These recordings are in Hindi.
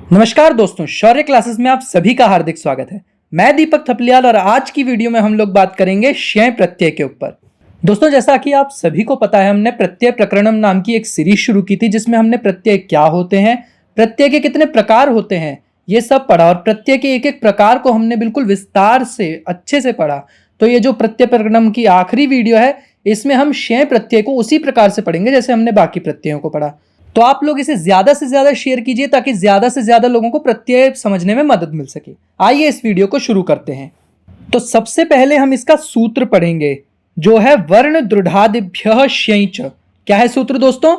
नमस्कार दोस्तों, शौर्य क्लासेस में आप सभी का हार्दिक स्वागत है। मैं दीपक थपलियाल और आज की वीडियो में हम लोग बात करेंगे क्षय प्रत्यय के ऊपर। दोस्तों, जैसा कि आप सभी को पता है, हमने प्रत्यय प्रकरणम नाम की एक सीरीज शुरू की थी जिसमें हमने प्रत्यय क्या होते हैं, प्रत्यय के कितने प्रकार होते हैं, ये सब पढ़ा और प्रत्यय के एक एक प्रकार को हमने बिल्कुल विस्तार से अच्छे से पढ़ा। तो ये जो प्रत्यय प्रकरणम की आखिरी वीडियो है, इसमें हम क्षय प्रत्यय को उसी प्रकार से पढ़ेंगे जैसे हमने बाकी प्रत्ययों को पढ़ा। तो आप लोग इसे ज्यादा से ज्यादा शेयर कीजिए ताकि ज्यादा से ज्यादा लोगों को प्रत्यय समझने में मदद मिल सके। आइए इस वीडियो को शुरू करते हैं। तो सबसे पहले हम इसका सूत्र पढ़ेंगे जो है वर्ण दृढ़ादिभ्यः श्यैच। क्या है सूत्र दोस्तों?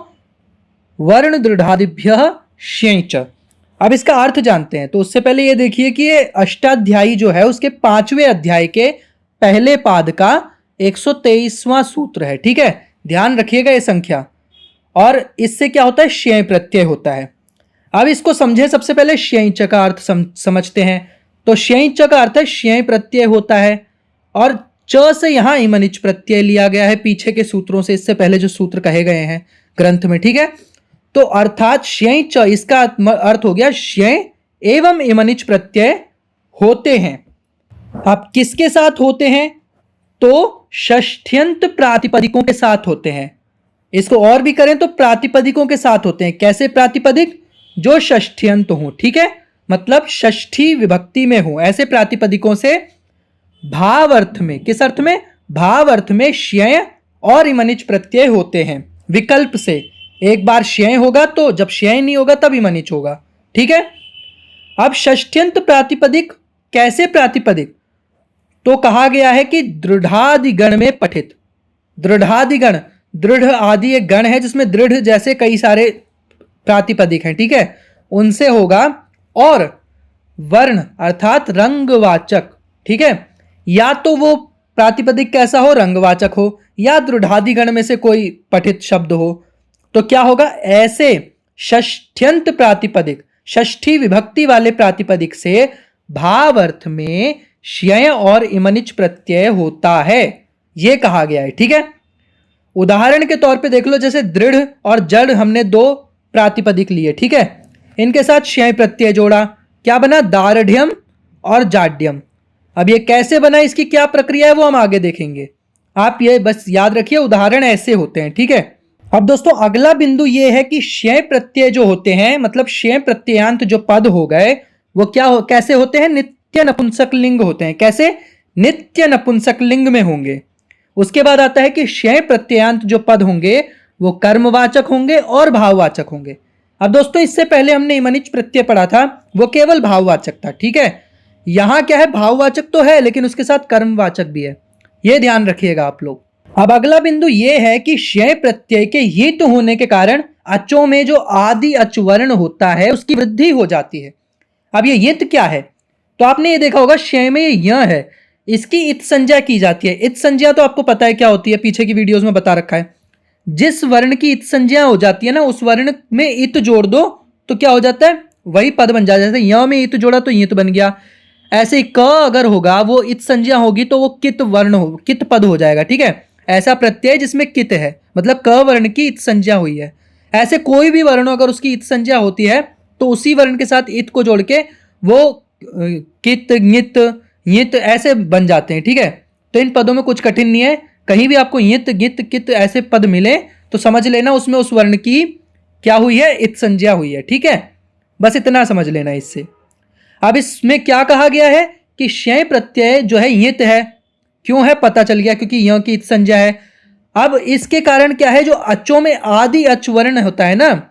वर्ण दृढ़ादिभ्यः श्यैच। अब इसका अर्थ जानते हैं। तो उससे पहले ये देखिए कि ये अष्टाध्यायी जो है उसके 5वें अध्याय के पहले पाद का 123वां सूत्र है। ठीक है, ध्यान रखिएगा ये संख्या। और इससे क्या होता है? श्यय प्रत्यय होता है। अब इसको समझे, सबसे पहले श्यैच का अर्थ समझते हैं। तो श्यैच का अर्थ है श्यय प्रत्यय होता है और च से यहां इमनिच प्रत्यय लिया गया है पीछे के सूत्रों से, इससे पहले जो सूत्र कहे गए हैं ग्रंथ में। ठीक है, तो अर्थात श्यैच, इसका अर्थ हो गया श्यय एवं इमनिच प्रत्यय होते हैं। अब किसके साथ होते हैं? तो षष्ठ्यंत प्रातिपदिकों के साथ होते हैं। इसको और भी करें तो प्रातिपदिकों के साथ होते हैं। कैसे प्रातिपदिक? जो षष्ठ्यंत हो। ठीक है, मतलब षष्ठी विभक्ति में हो, ऐसे प्रातिपदिकों से भाव अर्थ में, किस अर्थ में? भाव अर्थ में श्यय और इमनिच प्रत्यय होते हैं। विकल्प से एक बार श्यय होगा तो जब श्यय नहीं होगा तब इमनिच होगा। ठीक है, अब षष्ठ्यंत प्रातिपदिक कैसे प्रातिपदिक? तो कहा गया है कि दृढ़ादिगण में पठित। दृढ़ादिगण, दृढ़ आदि एक गण है जिसमें दृढ़ जैसे कई सारे प्रातिपदिक हैं। ठीक है, उनसे होगा। और वर्ण अर्थात रंगवाचक। ठीक है, या तो वो प्रातिपदिक कैसा हो? रंगवाचक हो, या दृढ़ादिगण में से कोई पठित शब्द हो। तो क्या होगा? ऐसे षष्ठ्यंत प्रातिपदिक, षष्ठी विभक्ति वाले प्रातिपदिक से भाव अर्थ में श्यय और इमनिच प्रत्यय होता है, यह कहा गया है। ठीक है, उदाहरण के तौर पे देख लो, जैसे दृढ़ और जड़, हमने दो प्रातिपदिक लिए। ठीक है, इनके साथ श्यय प्रत्यय जोड़ा, क्या बना? दार्ढ्यम और जाड्यम। अब ये कैसे बना, इसकी क्या प्रक्रिया है वो हम आगे देखेंगे। आप ये बस याद रखिए, उदाहरण ऐसे होते हैं। ठीक है, अब दोस्तों अगला बिंदु ये है कि श्यय प्रत्यय जो होते हैं, मतलब श्यय प्रत्ययांत जो पद हो गए, वो कैसे होते हैं? नित्य नपुंसक लिंग होते हैं। कैसे? नित्य नपुंसक लिंग में होंगे। उसके बाद आता है कि श्यय प्रत्ययांत जो पद होंगे वो कर्मवाचक होंगे और भाववाचक होंगे। अब दोस्तों इससे पहले हमने इमनिच प्रत्यय पढ़ा था, वो केवल भाववाचक था। ठीक है, यहां क्या है? भाववाचक तो है लेकिन उसके साथ कर्मवाचक भी है, ये ध्यान रखिएगा आप लोग। अब अगला बिंदु ये है कि श्यय प्रत्यय के यित होने के कारण अचों में जो आदि अचवर्ण होता है उसकी वृद्धि हो जाती है। अब ये यित क्या है? तो आपने ये देखा होगा श्यय में य है, इसकी इत संज्ञा की जाती है। इत संज्ञा तो आपको पता है क्या होती है, पीछे की वीडियोस में बता रखा है। जिस वर्ण की इत संज्ञा हो जाती है ना, उस वर्ण में इत जोड़ दो तो क्या हो जाता है? वही पद बन जाता है। जैसे य में इत जोड़ा तो इत बन गया। ऐसे क अगर होगा, वो इत संज्ञा होगी तो वो कित वर्ण हो, कित पद हो जाएगा। ठीक है, ऐसा प्रत्यय जिसमें कित है, मतलब क वर्ण की इत संज्ञा हुई है। ऐसे कोई भी वर्ण अगर उसकी इत संज्ञा होती है तो उसी वर्ण के साथ इत को जोड़ के वो कित, नित, यित ऐसे बन जाते हैं। ठीक है, तो इन पदों में कुछ कठिन नहीं है। कहीं भी आपको यित, गित, कित ऐसे पद मिले तो समझ लेना उसमें उस वर्ण की क्या हुई है? इत संज्ञा हुई है। ठीक है, बस इतना समझ लेना इससे। अब इसमें क्या कहा गया है कि श्यय प्रत्यय जो है यित है। क्यों है? पता चल गया, क्योंकि य की इत संज्ञा है। अब इसके कारण क्या है? जो अचों में आदि अचवर्ण होता है ना,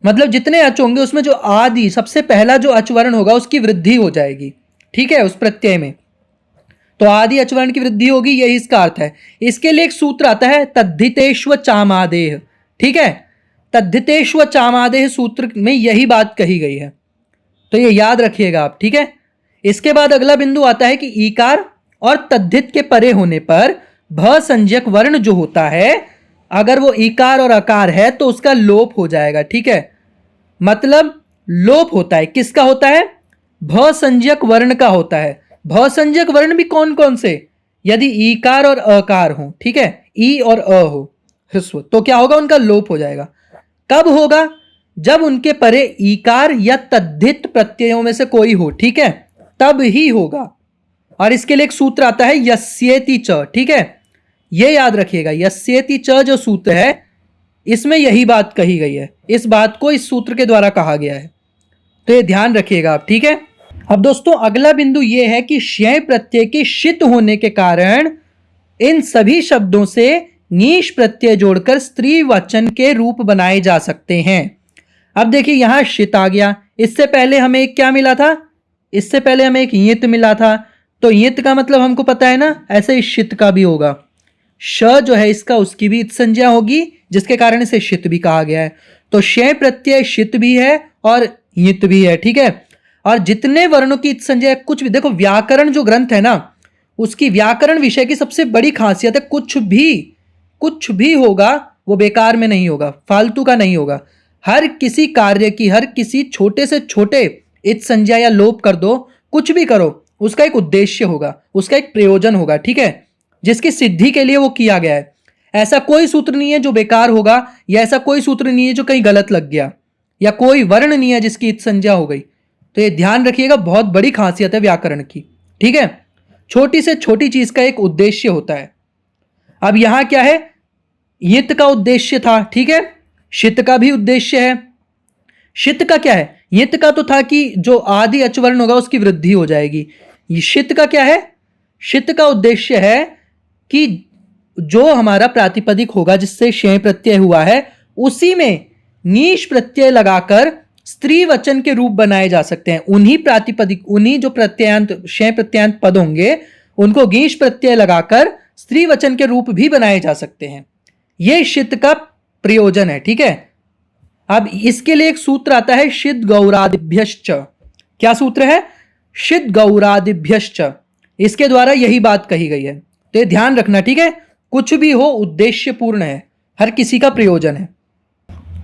मतलब जितने अच होंगे उसमें जो आदि, सबसे पहला जो अचवर्ण होगा उसकी वृद्धि हो जाएगी। ठीक है, उस प्रत्यय में तो आदि अचवर्ण की वृद्धि होगी, यही इसका अर्थ है। इसके लिए एक सूत्र आता है तद्धितेष्व चामादेह। ठीक है, तद्धितेष्व चामादेह सूत्र में यही बात कही गई है, तो ये याद रखिएगा आप। ठीक है, इसके बाद अगला बिंदु आता है कि ईकार और तद्धित के परे होने पर भ संज्ञक वर्ण जो होता है, अगर वो ईकार और अकार है तो उसका लोप हो जाएगा। ठीक है, मतलब लोप होता है। किसका होता है? भ संज्ञक वर्ण का होता है। भ संज्ञक वर्ण भी कौन कौन से? यदि ईकार और अकार हो, ठीक है, ई और अ हो, ह्रस्व, तो क्या होगा? उनका लोप हो जाएगा। कब होगा? जब उनके परे ईकार या तद्धित प्रत्ययों में से कोई हो, ठीक है, तब ही होगा। और इसके लिए एक सूत्र आता है यस्येति च, ठीक है, ये याद रखिएगा। यस्येति च जो सूत्र है इसमें यही बात कही गई है, इस बात को इस सूत्र के द्वारा कहा गया है, तो ये ध्यान रखिएगा आप, ठीक है। अब दोस्तों अगला बिंदु ये है कि श्यय प्रत्यय के शित होने के कारण इन सभी शब्दों से नीश प्रत्यय जोड़कर स्त्री वचन के रूप बनाए जा सकते हैं। अब देखिए यहां शित आ गया, इससे पहले हमें एक क्या मिला था, इससे पहले हमें एक यित मिला था, तो यित का मतलब हमको पता है ना, ऐसे ही शित का भी होगा। श जो है इसका उसकी भी इत संज्ञा होगी, जिसके कारण इसे शित भी कहा गया है। तो श्यय प्रत्यय शित भी है और यित भी है, ठीक है। और जितने वर्णों की इत संज्ञा, कुछ भी देखो, व्याकरण जो ग्रंथ है ना, उसकी व्याकरण विषय की सबसे बड़ी खासियत है कुछ भी होगा वो बेकार में नहीं होगा, फालतू का नहीं होगा। हर किसी कार्य की, हर किसी छोटे से छोटे इत संज्ञा या लोप कर दो, कुछ भी करो, उसका एक उद्देश्य होगा, उसका एक प्रयोजन होगा, ठीक है, जिसकी सिद्धि के लिए वो किया गया है। ऐसा कोई सूत्र नहीं है जो बेकार होगा, या ऐसा कोई सूत्र नहीं है जो कहीं गलत लग गया, या कोई वर्ण नहीं है जिसकी इत संज्ञा हो गई। तो ये ध्यान रखिएगा, बहुत बड़ी खासियत है व्याकरण की, ठीक है। छोटी से छोटी चीज का एक उद्देश्य होता है। अब यहां क्या है, यित का उद्देश्य था, ठीक है, शित का भी उद्देश्य है। शित का क्या है, यित का तो था कि जो आदि अचवर्ण होगा उसकी वृद्धि हो जाएगी। शित का क्या है, शित का उद्देश्य है कि जो हमारा प्रातिपदिक होगा जिससे श्यय प्रत्यय हुआ है, उसी में नीश प्रत्यय लगाकर स्त्री वचन के रूप बनाए जा सकते हैं। उन्हीं प्रातिपदिक, उन्हीं जो प्रत्ययांत, श्यय प्रत्ययांत पद होंगे, उनको गीश प्रत्यय लगाकर स्त्री वचन के रूप भी बनाए जा सकते हैं। यह शित का प्रयोजन है, ठीक है। अब इसके लिए एक सूत्र आता है शिद गौरादिभ्यश्च। क्या सूत्र है, शिद गौरादिभ्यश्च, इसके द्वारा यही बात कही गई है। तो ये ध्यान रखना, ठीक है, कुछ भी हो उद्देश्यपूर्ण है, हर किसी का प्रयोजन है।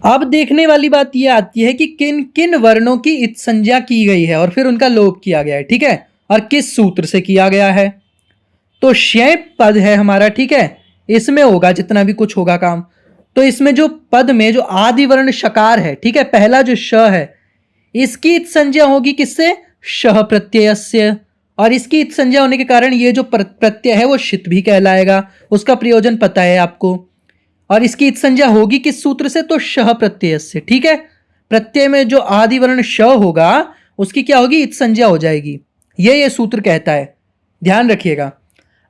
अब देखने वाली बात यह आती है कि किन किन वर्णों की इत संज्ञा की गई है और फिर उनका लोप किया गया है, ठीक है, और किस सूत्र से किया गया है। तो श्यय पद है हमारा, ठीक है, इसमें होगा जितना भी कुछ होगा काम। तो इसमें जो पद में जो आदि वर्ण शकार है, ठीक है, पहला जो श है, इसकी इत संज्ञा होगी किससे, शह प्रत्ययस्य, और इसकी इत संज्ञा होने के कारण ये जो प्रत्यय है वो शित भी कहलाएगा, उसका प्रयोजन पता है आपको। और इसकी इत संज्ञा होगी किस सूत्र से, तो शह प्रत्यय से, ठीक है। प्रत्यय में जो आदि वर्ण श होगा उसकी क्या होगी, इत संज्ञा हो जाएगी, ये सूत्र कहता है, ध्यान रखिएगा।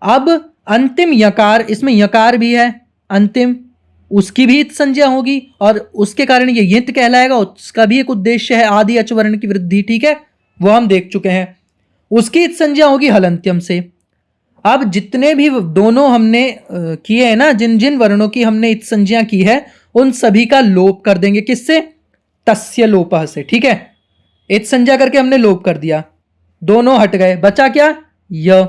अब अंतिम यकार, इसमें यकार भी है अंतिम, उसकी भी इत संज्ञा होगी और उसके कारण ये यित कहलाएगा, उसका भी एक उद्देश्य है आदि अचवर्ण की वृद्धि, ठीक है, वो हम देख चुके हैं। उसकी इत संज्ञा होगी हलंत्यम से। अब जितने भी दोनों हमने किए हैं ना, जिन जिन वर्णों की हमने इत संज्ञा की है, उन सभी का लोप कर देंगे, किससे, तस्य लोपः से, ठीक है। इत संज्ञा करके हमने लोप कर दिया, दोनों हट गए, बचा क्या, य,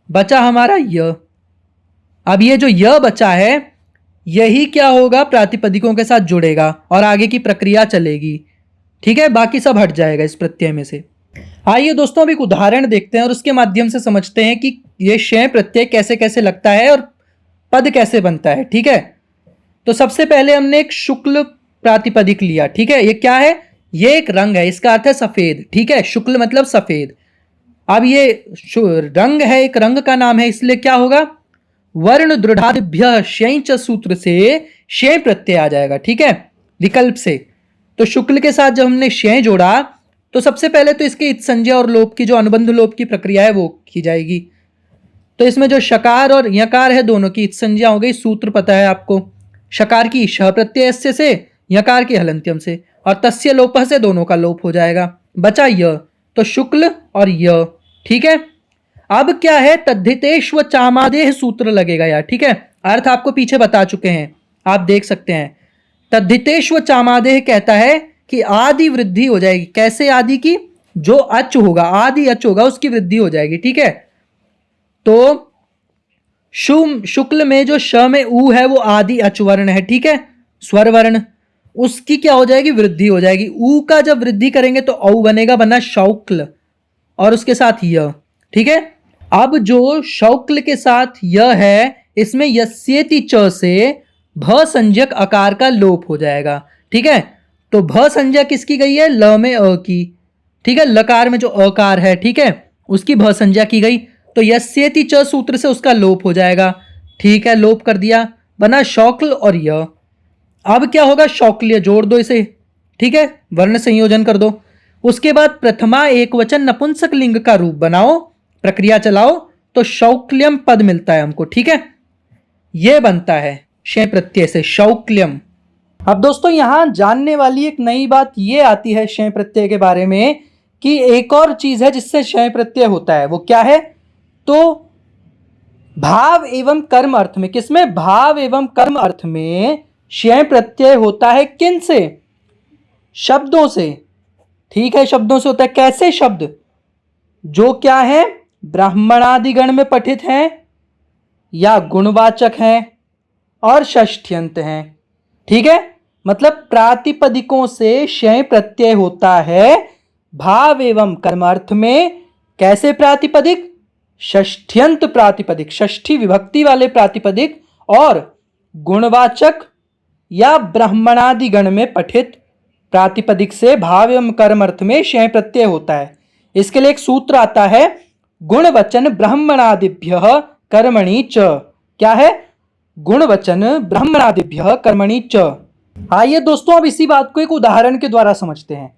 बचा हमारा य। अब ये जो य बचा है यही क्या होगा, प्रातिपदिकों के साथ जुड़ेगा और आगे की प्रक्रिया चलेगी, ठीक है, बाकी सब हट जाएगा इस प्रत्यय में से। आइए दोस्तों अब एक उदाहरण देखते हैं और उसके माध्यम से समझते हैं कि ये श्यय प्रत्यय कैसे कैसे लगता है और पद कैसे बनता है, ठीक है। तो सबसे पहले हमने एक शुक्ल प्रातिपदिक लिया, ठीक है, ये क्या है, ये एक रंग है, इसका अर्थ है सफेद, ठीक है, शुक्ल मतलब सफेद। अब ये रंग है, एक रंग का नाम है, इसलिए क्या होगा, वर्ण दृढ़ादिभ्य श्यय च सूत्र से श्यय प्रत्यय आ जाएगा, ठीक है, विकल्प से। तो शुक्ल के साथ जब हमने श्यय जोड़ा तो सबसे पहले तो इसके इत संज्ञा और लोप की जो अनुबंध लोप की प्रक्रिया है वो की जाएगी। तो इसमें जो शकार और यकार है दोनों की इत संज्ञा हो गई, सूत्र पता है आपको, शकार की श प्रत्यय से, यकार की हलंत्यम से, और तस्य लोपः से दोनों का लोप हो जाएगा, बचा य, तो शुक्ल और य, ठीक है। अब क्या है, तद्धितेष्व चामादेह सूत्र लगेगा यार, ठीक है, अर्थ आपको पीछे बता चुके हैं, आप देख सकते हैं। तद्धितेष्व चामादेह कहता है कि आदि वृद्धि हो जाएगी, कैसे आदि की, जो अच होगा, आदि अच होगा उसकी वृद्धि हो जाएगी, ठीक है। तो शुक्ल में जो श में ऊ है वो आदि अच वर्ण है, ठीक है, स्वर वर्ण, उसकी क्या हो जाएगी, वृद्धि हो जाएगी। ऊ का जब वृद्धि करेंगे तो औ बनेगा, बना शौक्ल, और उसके साथ य, ठीक है। अब जो शौक्ल के साथ य है, इसमें यस्येति च से भ संज्ञक आकार का लोप हो जाएगा, ठीक है। तो भ संज्ञा किसकी गई है? ल में अ की। ठीक है, लकार में जो अकार है, ठीक है, उसकी भ संज्ञा की गई। तो यस्येति च सूत्र से उसका लोप हो जाएगा। ठीक है, लोप कर दिया, बना शौक्ल और य। अब क्या होगा? शौक्ल्य, जोड़ दो इसे। ठीक है, वर्ण संयोजन कर दो। उसके बाद प्रथमा एक वचन नपुंसक लिंग का रूप बनाओ, प्रक्रिया चलाओ, तो शौक्ल्यम पद मिलता है हमको। ठीक है, यह बनता है शय प्रत्यय से शौक्ल्यम। अब दोस्तों यहां जानने वाली एक नई बात यह आती है शय प्रत्यय के बारे में कि एक और चीज है जिससे शय प्रत्यय होता है। वो क्या है? तो भाव एवं कर्म अर्थ में, किसमें? भाव एवं कर्म अर्थ में शय प्रत्यय होता है। किन से? शब्दों से। ठीक है, शब्दों से होता है। कैसे शब्द? जो क्या है? ब्राह्मणादि गण में पठित हैं या गुणवाचक हैं और षष्ठ्यंत हैं। ठीक है, मतलब प्रातिपदिकों से शय प्रत्यय होता है भाव एवं कर्मार्थ में। कैसे प्रातिपदिक? षष्ठ्यंत प्रातिपदिक, षष्ठी विभक्ति वाले प्रातिपदिक और गुणवाचक या ब्राह्मणादि गण में पठित प्रातिपदिक से भाव एवं कर्म अर्थ में शय प्रत्यय होता है। इसके लिए एक सूत्र आता है, गुणवचन ब्राह्मणादिभ्यः कर्मणि च। क्या है? गुणवचन ब्राह्मणादिभ्यः कर्मणि च। आइए दोस्तों अब इसी बात को एक उदाहरण के द्वारा समझते हैं।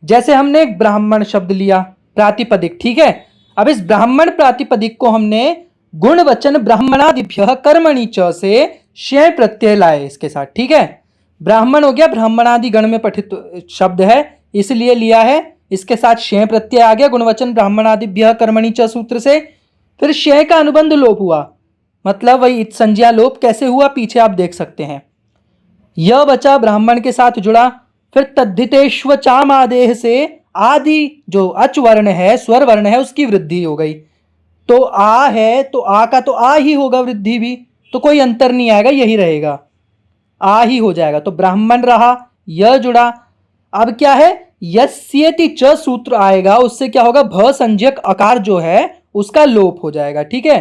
जैसे हमने एक ब्राह्मण शब्द लिया, प्रातिपदिक। ठीक है, अब इस ब्राह्मण प्रातिपदिक को हमने गुणवचन ब्राह्मणादिभ्यः कर्मणि च से शय प्रत्यय लाए इसके साथ। ठीक है, ब्राह्मण हो गया, ब्राह्मणादि गण में पठित शब्द है इसलिए लिया है, इसके साथ शय प्रत्यय आ गया गुणवचन ब्राह्मणादिभ्यः कर्मणि च सूत्र से। फिर शय का अनुबंध लोप हुआ, मतलब वही इत संज्ञा लोप कैसे हुआ पीछे आप देख सकते हैं। यह बचा, ब्राह्मण के साथ जुड़ा। फिर तद्धितेश्व चाम आदेह से आदि जो अच वर्ण है, स्वर वर्ण है, उसकी वृद्धि हो गई। तो आ है तो आ का तो आ ही होगा, वृद्धि भी, तो कोई अंतर नहीं आएगा, यही रहेगा, आ ही हो जाएगा। तो ब्राह्मण रहा, यह जुड़ा। अब क्या है? यस्येति च सूत्र आएगा, उससे क्या होगा? भ संज्ञक अकार जो है उसका लोप हो जाएगा। ठीक है,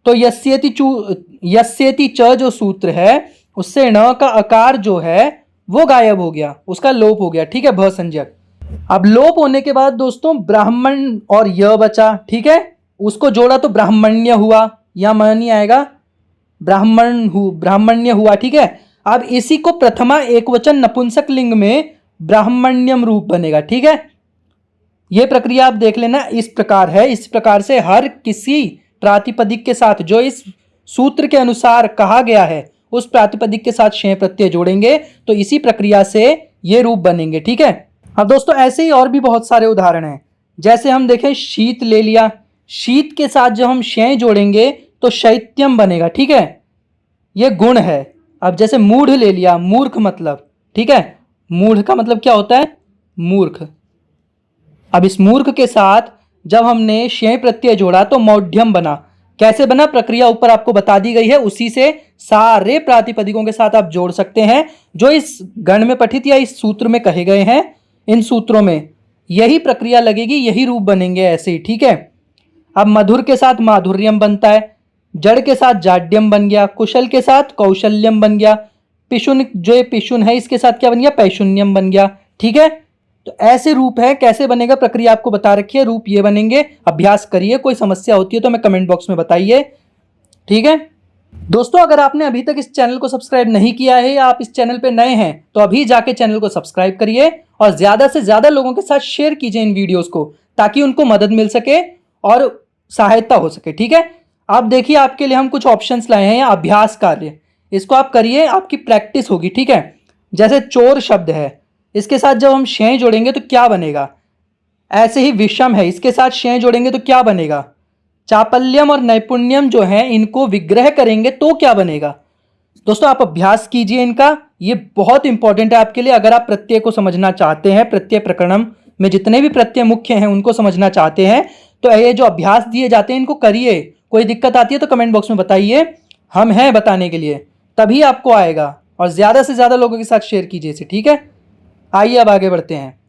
तो यस्येति च जो सूत्र है उससे न का अकार जो है वो गायब हो गया, उसका लोप हो गया। ठीक है, भ संज्ञक। अब लोप होने के बाद दोस्तों ब्राह्मण और य बचा। ठीक है, उसको जोड़ा तो ब्राह्मण्य हुआ, या मन नहीं आएगा, ब्राह्मण्य हुआ। ठीक है, अब इसी को प्रथमा एक वचन नपुंसक लिंग में ब्राह्मण्यम रूप बनेगा। ठीक है, यह प्रक्रिया आप देख लेना, इस प्रकार है। इस प्रकार से हर किसी प्रातिपदिक के साथ जो इस सूत्र के अनुसार कहा गया है उस प्रातिपदिक के साथ शय प्रत्यय जोड़ेंगे तो इसी प्रक्रिया से ये रूप बनेंगे। ठीक है, अब दोस्तों ऐसे ही और भी बहुत सारे उदाहरण हैं। जैसे हम देखें, शीत ले लिया, शीत के साथ जब हम शय जोड़ेंगे तो शैत्यम बनेगा। ठीक है, ये गुण है। अब जैसे मूढ़ ले लिया, मूर्ख मतलब। ठीक है, मूढ़ का मतलब क्या होता है? मूर्ख। अब इस मूर्ख के साथ जब हमने शय प्रत्यय जोड़ा तो मौढ़्यम बना। कैसे बना? प्रक्रिया ऊपर आपको बता दी गई है, उसी से सारे प्रातिपदिकों के साथ आप जोड़ सकते हैं जो इस गण में पठित या इस सूत्र में कहे गए हैं। इन सूत्रों में यही प्रक्रिया लगेगी, यही रूप बनेंगे ऐसे ही। ठीक है, अब मधुर के साथ माधुर्यम बनता है, जड़ के साथ जाड्यम बन गया, कुशल के साथ कौशल्यम बन गया, पिशुन जो ये पिशुन है इसके साथ क्या बन गया? पैशुन्यम बन गया। ठीक है, तो ऐसे रूप है। कैसे बनेगा? प्रक्रिया आपको बता रखी है, रूप ये बनेंगे। अभ्यास करिए, कोई समस्या होती है तो हमें कमेंट बॉक्स में बताइए। ठीक है दोस्तों, अगर आपने अभी तक इस चैनल को सब्सक्राइब नहीं किया है या आप इस चैनल पे नए हैं तो अभी जाके चैनल को सब्सक्राइब करिए और ज्यादा से ज्यादा लोगों के साथ शेयर कीजिए इन वीडियोस को, ताकि उनको मदद मिल सके और सहायता हो सके। ठीक है, आप देखिए आपके लिए हम कुछ ऑप्शंस लाए हैं, या अभ्यास कार्य, इसको आप करिए, आपकी प्रैक्टिस होगी। ठीक है, जैसे चोर शब्द है, इसके साथ जब हम शय जोड़ेंगे तो क्या बनेगा? ऐसे ही विषम है, इसके साथ शय जोड़ेंगे तो क्या बनेगा? चापल्यम और नैपुण्यम जो है इनको विग्रह करेंगे तो क्या बनेगा? दोस्तों आप अभ्यास कीजिए इनका, ये बहुत इंपॉर्टेंट है आपके लिए। अगर आप प्रत्यय को समझना चाहते हैं, प्रत्यय प्रकरणम में जितने भी प्रत्यय मुख्य हैं उनको समझना चाहते हैं, तो ये जो अभ्यास दिए जाते हैं इनको करिए। कोई दिक्कत आती है तो कमेंट बॉक्स में बताइए, हम हैं बताने के लिए, तभी आपको आएगा। और ज्यादा से ज्यादा लोगों के साथ शेयर कीजिए इसे। ठीक है, आइए अब आगे बढ़ते हैं।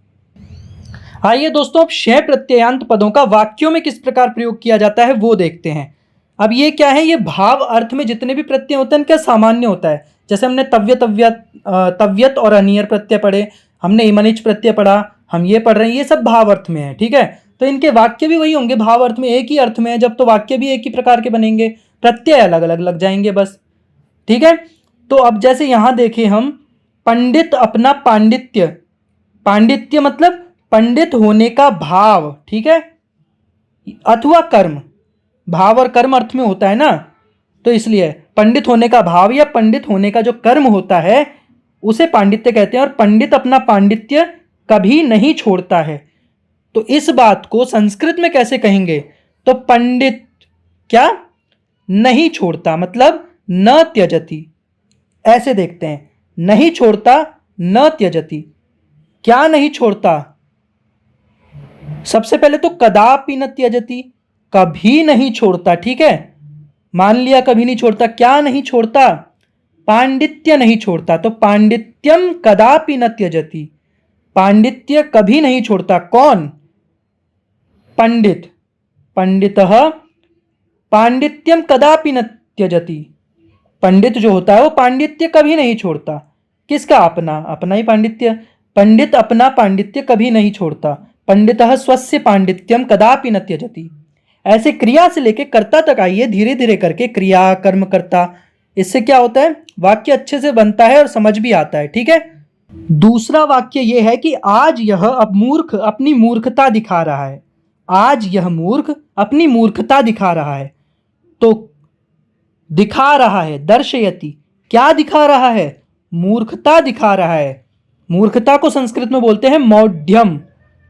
आइए दोस्तों अब शय प्रत्ययांत पदों का वाक्यों में किस प्रकार प्रयोग किया जाता है वो देखते हैं। अब ये क्या है, ये भाव अर्थ में जितने भी प्रत्यय होते हैं इनका सामान्य होता है। जैसे हमने तव्यत और अनियर प्रत्यय पढ़े, हमने इमनिच प्रत्यय पढ़ा, हम ये पढ़ रहे हैं, ये सब भाव अर्थ में है। ठीक है, तो इनके वाक्य भी वही होंगे, भाव अर्थ में एक ही अर्थ में है जब, तो वाक्य भी एक ही प्रकार के बनेंगे, प्रत्यय अलग अलग लग जाएंगे बस। ठीक है, तो अब जैसे यहां देखें हम, पंडित अपना पांडित्य, पांडित्य मतलब पंडित होने का भाव, ठीक है, अथवा कर्म, भाव और कर्म अर्थ में होता है ना, तो इसलिए पंडित होने का भाव या पंडित होने का जो कर्म होता है उसे पांडित्य कहते हैं। और पंडित अपना पांडित्य कभी नहीं छोड़ता है। तो इस बात को संस्कृत में कैसे कहेंगे, तो पंडित क्या, नहीं छोड़ता, मतलब न त्यजति, ऐसे देखते हैं, नहीं छोड़ता, न त्यजति, क्या नहीं छोड़ता, सबसे पहले तो कदापि न त्यजति, कभी नहीं छोड़ता। ठीक है, मान लिया कभी नहीं छोड़ता, क्या नहीं छोड़ता, पांडित्य नहीं छोड़ता, तो पांडित्यम कदापि न त्यजति, पांडित्य कभी नहीं छोड़ता। कौन, पंडित, पंडितः पांडित्यम कदापि न त्यजति, पंडित जो होता है वो पांडित्य कभी नहीं छोड़ता। किसका, अपना, अपना ही पांडित्य, पंडित अपना पांडित्य कभी नहीं छोड़ता। पंडितः स्वस्य पांडित्यम कदापि न त्यजति। ऐसे क्रिया से लेके कर्ता तक आइए, धीरे धीरे करके, क्रिया, कर्म, कर्ता, इससे क्या होता है, वाक्य अच्छे से बनता है और समझ भी आता है। ठीक है, दूसरा वाक्य यह है कि आज यह अब मूर्ख अपनी मूर्खता दिखा रहा है, आज यह मूर्ख अपनी मूर्खता दिखा रहा है। तो दिखा रहा है, दर्शयति, क्या दिखा रहा है, मूर्खता दिखा रहा है। मूर्खता को संस्कृत में बोलते हैं मौढ़्यम,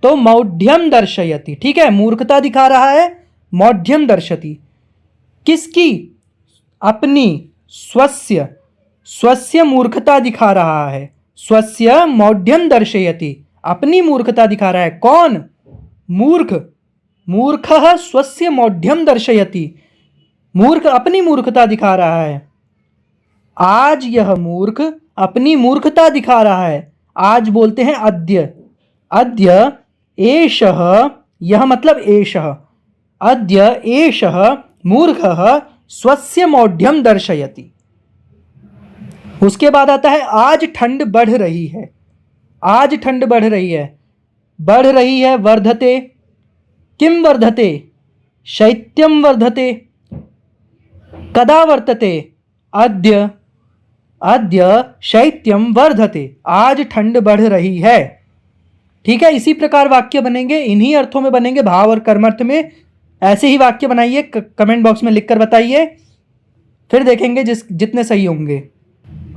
तो मौढ़्यम दर्शयति। ठीक है, मूर्खता दिखा रहा है, मौढ़्यम दर्शति, किसकी, अपनी, स्वस्य, स्वस्य मूर्खता दिखा रहा है, स्वस्य मौढ़्यम दर्शयति, अपनी मूर्खता दिखा रहा है। कौन, मूर्ख, मूर्खः स्वस्य मौढ़्यम दर्शयति, मूर्ख अपनी मूर्खता दिखा रहा है। आज यह मूर्ख अपनी मूर्खता दिखा रहा है। आज बोलते हैं अद्य, अद्य एषः, यह मतलब एषः, अद्य एषः मूर्खः स्वस्य मौढ़्यम दर्शयति। उसके बाद आता है आज ठंड बढ़ रही है, आज ठंड बढ़ रही है, बढ़ रही है, वर्धते, किम वर्धते, शैत्यम वर्धते, कदा वर्तते, अद्य, अद्य शैत्यम वर्धते, आज ठंड बढ़ रही है। ठीक है, इसी प्रकार वाक्य बनेंगे, इन्हीं अर्थों में बनेंगे, भाव और कर्म अर्थ में। ऐसे ही वाक्य बनाइए, कमेंट बॉक्स में लिखकर बताइए, फिर देखेंगे जितने सही होंगे।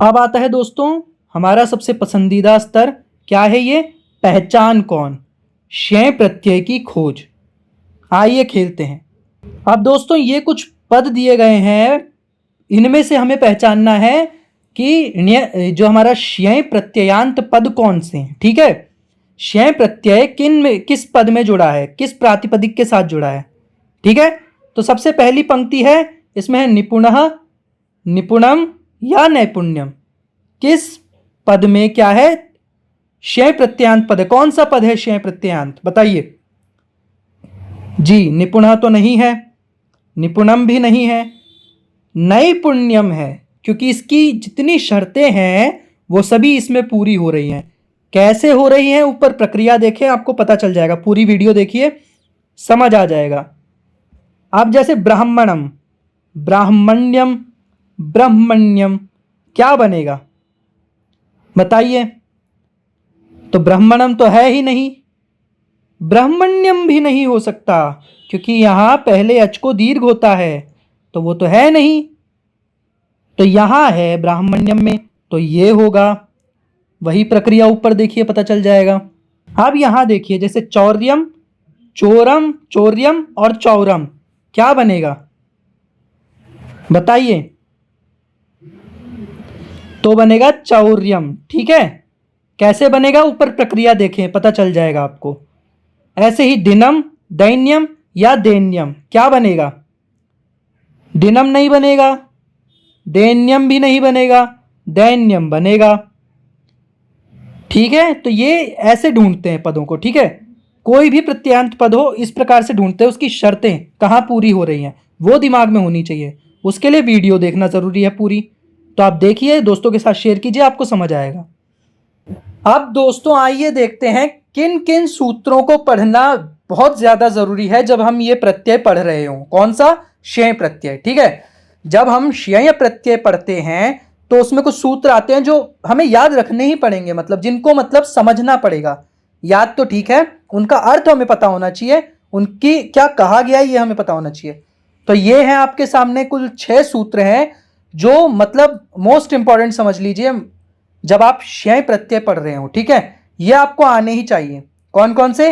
अब आता है दोस्तों हमारा सबसे पसंदीदा स्तर, क्या है ये, पहचान कौन, शय प्रत्यय की खोज। आइए खेलते हैं। अब दोस्तों ये कुछ पद दिए गए हैं, इनमें से हमें पहचानना है कि जो हमारा शय प्रत्ययांत पद कौन से हैं। ठीक है, शय प्रत्यय किस पद में जुड़ा है, किस प्रातिपदिक के साथ जुड़ा है। ठीक है, तो सबसे पहली पंक्ति है, इसमें है निपुणः, निपुणम या नैपुण्यम, किस पद में क्या है, शय प्रत्ययांत पद है। कौन सा पद है शय प्रत्ययांत, बताइए जी। निपुणः तो नहीं है, निपुणम भी नहीं है, नैपुण्यम है, क्योंकि इसकी जितनी शर्तें हैं वो सभी इसमें पूरी हो रही हैं। कैसे हो रही हैं, ऊपर प्रक्रिया देखें, आपको पता चल जाएगा, पूरी वीडियो देखिए, समझ आ जाएगा। आप जैसे ब्राह्मणम, ब्राह्मण्यम, ब्रह्मण्यम, क्या बनेगा बताइए, तो ब्राह्मणम तो है ही नहीं, ब्राह्मण्यम भी नहीं हो सकता, क्योंकि यहां पहले अच को दीर्घ होता है, तो वो तो है नहीं, तो यहां है ब्राह्मण्यम में, तो ये होगा। वही प्रक्रिया ऊपर देखिए, पता चल जाएगा। अब यहां देखिए, जैसे चौर्यम, चोरम, चौर्यम और चौरम, क्या बनेगा बताइए, तो बनेगा चौर्यम। ठीक है, कैसे बनेगा, ऊपर प्रक्रिया देखें, पता चल जाएगा आपको। ऐसे ही दिनम, दैन्यम या दैन्यम, क्या बनेगा, दिनम नहीं बनेगा, दैन्यम भी नहीं बनेगा, दैन्यम बनेगा। ठीक है, तो ये ऐसे ढूंढते हैं पदों को। ठीक है, कोई भी प्रत्ययांत पद हो इस प्रकार से ढूंढते हैं, उसकी शर्तें कहाँ पूरी हो रही हैं, वो दिमाग में होनी चाहिए। उसके लिए वीडियो देखना ज़रूरी है पूरी। तो आप देखिए, दोस्तों के साथ शेयर कीजिए, आपको समझ आएगा। अब दोस्तों आइए देखते हैं किन किन सूत्रों को पढ़ना बहुत ज़्यादा ज़रूरी है जब हम ये प्रत्यय पढ़ रहे हों। कौन सा? श्यय प्रत्यय। ठीक है, जब हम श्यय प्रत्यय पढ़ते हैं तो उसमें कुछ सूत्र आते हैं जो हमें याद रखने ही पड़ेंगे, मतलब जिनको मतलब समझना पड़ेगा। याद तो ठीक है, उनका अर्थ हमें पता होना चाहिए, उनकी क्या कहा गया है ये हमें पता होना चाहिए। तो ये है आपके सामने कुल 6 सूत्र हैं जो मतलब मोस्ट इंपॉर्टेंट समझ लीजिए जब आप श्यय प्रत्यय पढ़ रहे हो। ठीक है, ये आपको आने ही चाहिए। कौन कौन से?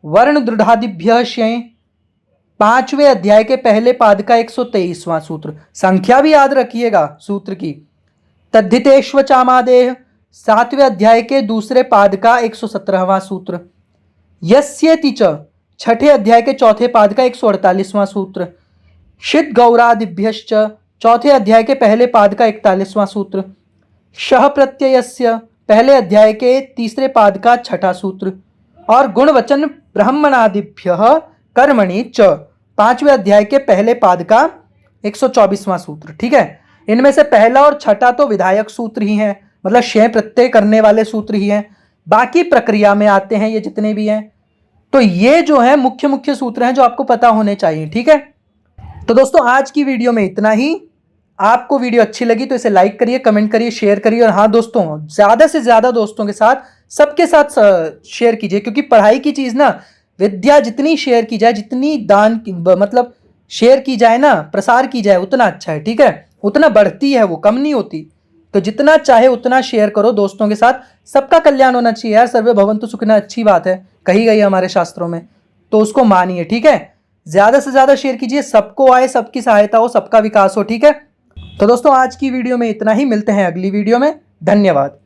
वर्ण दृढ़ादिभ्य श्यय, 5वें अध्याय के पहले पाद का 123वां सूत्र, संख्या भी याद रखिएगा सूत्र की। तद्धितेश्व चामादेह, 7वें अध्याय के दूसरे पाद का 117वां सूत्र। यस्येति च, 6ठे अध्याय के चौथे पाद का 148वां सूत्र। षित गौरादिभ्यश्च, चौथे अध्याय के पहले पाद का 41वां सूत्र। शह प्रत्ययस्य, पहले अध्याय के तीसरे पाद का 6ठा सूत्र। और गुणवचन ब्राह्मणादिभ्य कर्मणि च, 5वें अध्याय के पहले पाद का 124वां सूत्र। ठीक है, इनमें से पहला और छठा तो विधायक सूत्र ही हैं, मतलब श्यय प्रत्यय करने वाले सूत्र ही हैं। बाकी प्रक्रिया में आते हैं ये जितने भी हैं। तो ये जो है मुख्य मुख्य सूत्र हैं जो आपको पता होने चाहिए। ठीक है, तो दोस्तों आज की वीडियो में इतना ही। आपको वीडियो अच्छी लगी तो इसे लाइक करिए, कमेंट करिए, शेयर करिए, और हाँ दोस्तों, ज़्यादा से ज़्यादा दोस्तों के साथ, सबके साथ शेयर कीजिए, क्योंकि पढ़ाई की चीज़ ना, विद्या जितनी शेयर की जाए, जितनी दान मतलब शेयर की जाए ना, प्रसार की जाए, उतना अच्छा है। ठीक है, उतना बढ़ती है, वो कम नहीं होती। तो जितना चाहे उतना शेयर करो दोस्तों के साथ, सबका कल्याण होना चाहिए यार। सर्वे भवन्तु सुखिनः अच्छी बात है, कही गई हमारे शास्त्रों में, तो उसको मानिए। ठीक है, ज़्यादा से ज़्यादा शेयर कीजिए, सबको आए, सबकी सहायता हो, सबका विकास हो। ठीक है, तो दोस्तों आज की वीडियो में इतना ही, मिलते हैं अगली वीडियो में। धन्यवाद।